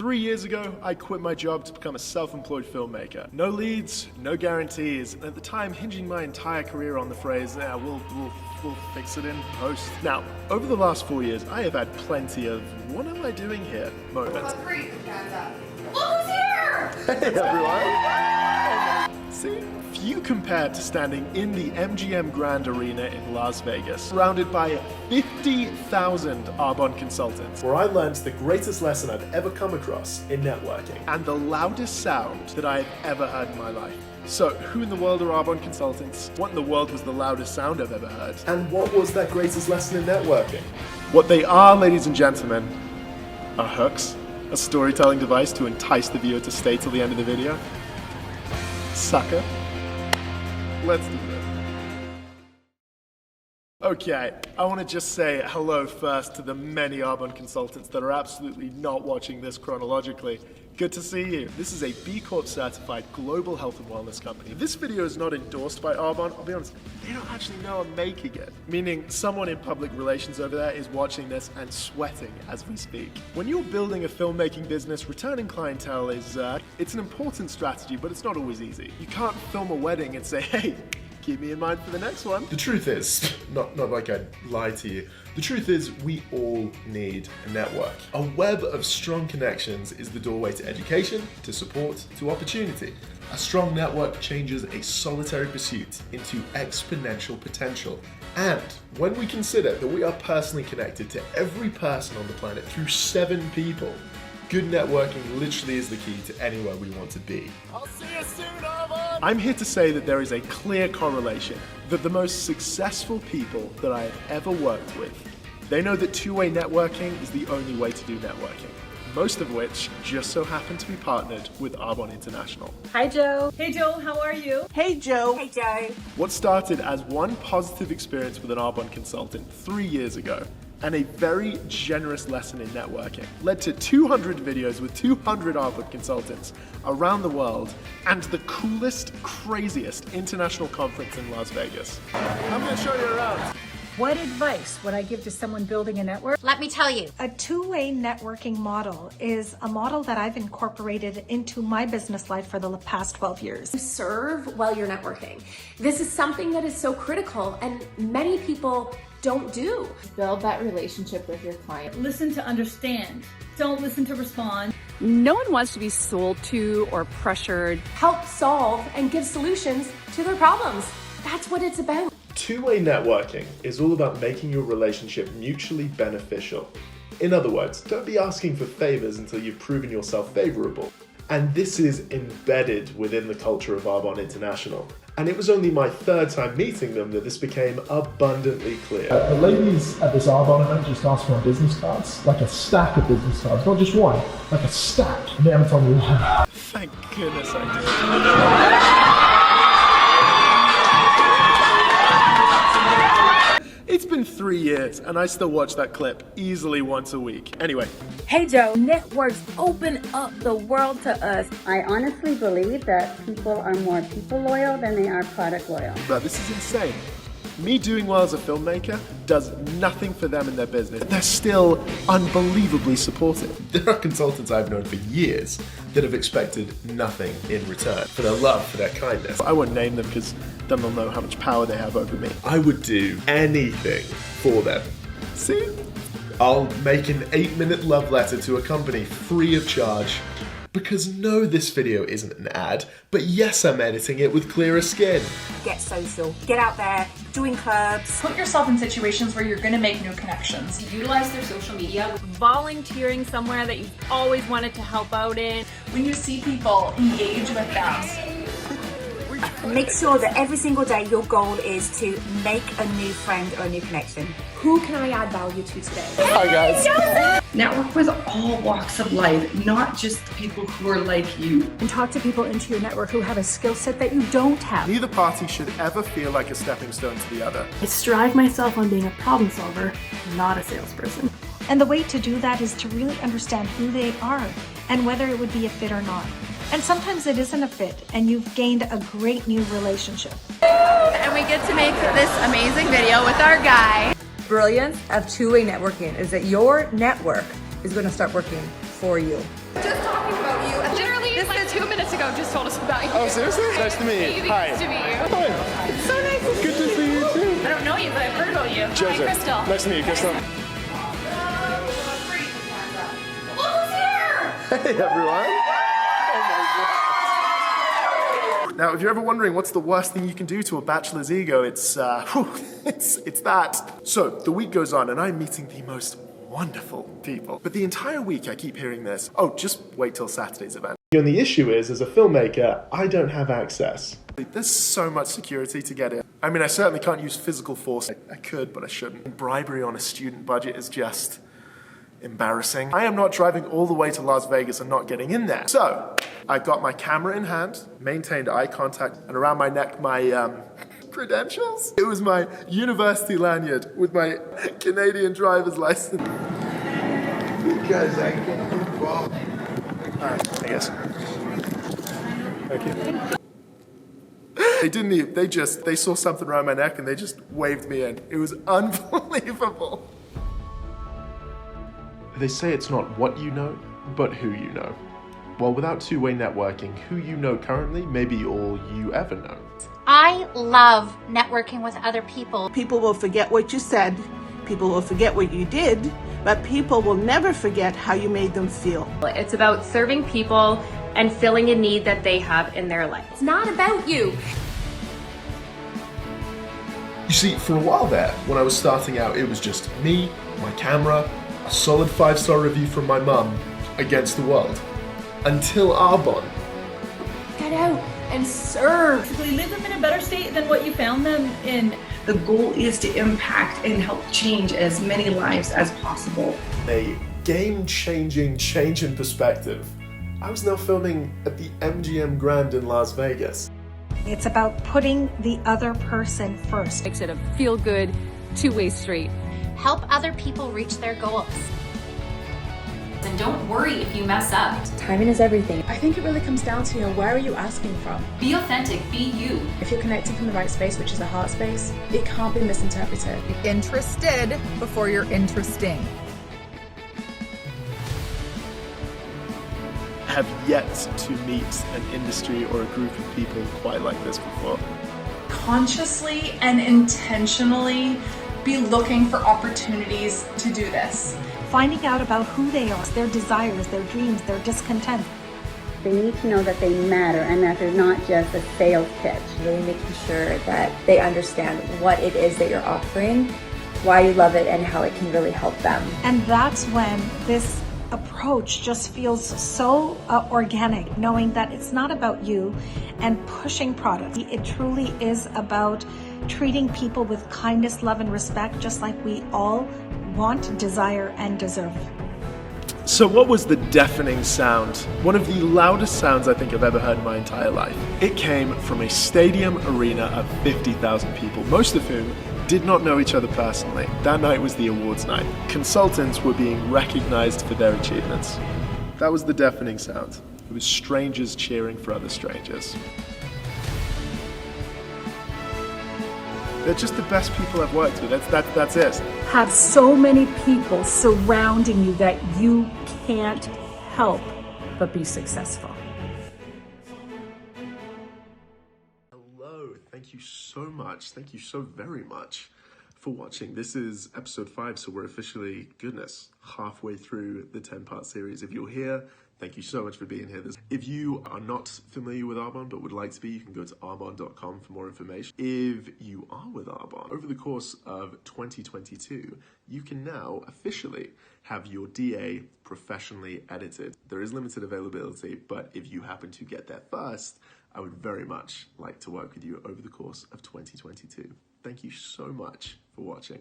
3 years ago, I quit my job to become a self-employed filmmaker. No leads, no guarantees, and at the time hinging my entire career on the phrase, we'll fix it in post. Now, over the last 4 years, I have had plenty of what am I doing here moments. Look who's here! Hey everyone! See, few compared to standing in the MGM Grand Arena in Las Vegas, surrounded by 50,000 Arbonne consultants, where I learned the greatest lesson I've ever come across in networking, and the loudest sound that I have ever heard in my life. So, who in the world are Arbonne consultants? What in the world was the loudest sound I've ever heard? And what was that greatest lesson in networking? What they are, ladies and gentlemen, are hooks. A storytelling device to entice the viewer to stay till the end of the video. Sucker. Let's do this. Okay, I want to just say hello first to the many Arbonne consultants that are absolutely not watching this chronologically. Good to see you. This is a B Corp certified global health and wellness company. This video is not endorsed by Arbonne. I'll be honest, they don't actually know I'm making it. Meaning someone in public relations over there is watching this and sweating as we speak. When you're building a filmmaking business, returning clientele is, it's an important strategy, but it's not always easy. You can't film a wedding and say, hey, keep me in mind for the next one. The truth is, not like I'd lie to you, the truth is we all need a network. A web of strong connections is the doorway to education, to support, to opportunity. A strong network changes a solitary pursuit into exponential potential. And when we consider that we are personally connected to every person on the planet through 7 people, good networking literally is the key to anywhere we want to be. I'll see you soon, Arbonne! I'm here to say that there is a clear correlation that the most successful people that I have ever worked with, they know that two-way networking is the only way to do networking. Most of which just so happen to be partnered with Arbonne International. Hi, Joe. Hey, Joe, how are you? Hey, Joe. Hey, Joe. What started as one positive experience with an Arbonne consultant 3 years ago and a very generous lesson in networking led to 200 videos with 200 Arbonne consultants around the world and the coolest, craziest international conference in Las Vegas. I'm gonna show you around. What advice would I give to someone building a network? Let me tell you. A two-way networking model is a model that I've incorporated into my business life for the past 12 years. Serve while you're networking. This is something that is so critical and many people don't do. Build that relationship with your client. Listen to understand. Don't listen to respond. No one wants to be sold to or pressured. Help solve and give solutions to their problems. That's what it's about. Two-way networking is all about making your relationship mutually beneficial. In other words, don't be asking for favors until you've proven yourself favorable. And this is embedded within the culture of Arbonne International. And it was only my 3rd time meeting them that this became abundantly clear. The ladies at this Arbonne event just asked for my business cards, like a stack of business cards, not just one, like a stack. And they haven't told me why. Thank goodness I did. It's been 3 years and I still watch that clip easily once a week. Anyway. Hey, Joe. Networks open up the world to us. I honestly believe that people are more people loyal than they are product loyal. But this is insane. Me doing well as a filmmaker does nothing for them in their business. They're still unbelievably supportive. There are consultants I've known for years that have expected nothing in return for their love, for their kindness. I won't name them because then they'll know how much power they have over me. I would do anything for them. See? I'll make an 8-minute love letter to a company free of charge. Because no, this video isn't an ad, but yes, I'm editing it with clearer skin. Get social. Get out there. Join clubs. Put yourself in situations where you're going to make new connections. Utilize their social media. Volunteering somewhere that you've always wanted to help out in. When you see people, engage with them. Make sure that every single day your goal is to make a new friend or a new connection. Who can I add value to today? Hi guys. Network with all walks of life, not just the people who are like you. And talk to people into your network who have a skill set that you don't have. Neither party should ever feel like a stepping stone to the other. I strive myself on being a problem solver, not a salesperson. And the way to do that is to really understand who they are and whether it would be a fit or not. And sometimes it isn't a fit and you've gained a great new relationship. And we get to make this amazing video with our guy. Brilliance of two-way networking is that your network is going to start working for you. Just talking about you. Literally, like 2 minutes ago, just told us about you. Oh, seriously? Nice to meet you. Hi. Nice to meet you. Hi. It's so nice to Good to see you too. I don't know you, but I've heard about you. Joseph. Hi, Crystal. Nice to meet you, Crystal. Look who's here! Hey, everyone. Now, if you're ever wondering what's the worst thing you can do to a bachelor's ego, it's that. So, the week goes on and I'm meeting the most wonderful people. But the entire week I keep hearing this, oh, just wait till Saturday's event. And the issue is, as a filmmaker, I don't have access. There's so much security to get in. I mean, I certainly can't use physical force. I could, but I shouldn't. Bribery on a student budget is just embarrassing. I am not driving all the way to Las Vegas and not getting in there. So, I got my camera in hand, maintained eye contact, and around my neck, my credentials. It was my university lanyard with my Canadian driver's license. Because I can do both. Alright, I guess. Thank you. They didn't even, they saw something around my neck and they just waved me in. It was unbelievable. They say it's not what you know, but who you know. Well, without two-way networking, who you know currently may be all you ever know. I love networking with other people. People will forget what you said, people will forget what you did, but people will never forget how you made them feel. It's about serving people and filling a need that they have in their life. It's not about you. You see, for a while there, when I was starting out, it was just me, my camera, a solid 5-star review from my mum against the world. Until Arbonne. Get out and serve. Basically, leave them in a better state than what you found them in. The goal is to impact and help change as many lives as possible. A game-changing change in perspective. I was now filming at the MGM Grand in Las Vegas. It's about putting the other person first. Makes it a feel-good, two-way street. Help other people reach their goals. And don't worry if you mess up. Timing is everything. I think it really comes down to, where are you asking from? Be authentic, be you. If you're connecting from the right space, which is the heart space, it can't be misinterpreted. Be interested before you're interesting. Have yet to meet an industry or a group of people quite like this before. Consciously and intentionally be looking for opportunities to do this. Finding out about who they are, their desires, their dreams, their discontent. They need to know that they matter and that they're not just a sales pitch. Really making sure that they understand what it is that you're offering, why you love it, and how it can really help them. And that's when this approach just feels so organic, knowing that it's not about you and pushing products. It truly is about treating people with kindness, love, and respect, just like we all want, desire, and deserve. So what was the deafening sound? One of the loudest sounds I think I've ever heard in my entire life. It came from a stadium arena of 50,000 people, most of whom did not know each other personally. That night was the awards night. Consultants were being recognized for their achievements. That was the deafening sound. It was strangers cheering for other strangers. They're just the best people I've worked with. That's it. Have so many people surrounding you that you can't help but be successful. Hello, thank you so much. Thank you so very much for watching. This is episode 5, so we're officially, goodness, halfway through the 10-part series. If you're here, thank you so much for being here. If you are not familiar with Arbonne but would like to be, you can go to arbonne.com for more information. If you are with Arbonne, over the course of 2022, you can now officially have your DA professionally edited. There is limited availability, but if you happen to get there first, I would very much like to work with you over the course of 2022. Thank you so much for watching.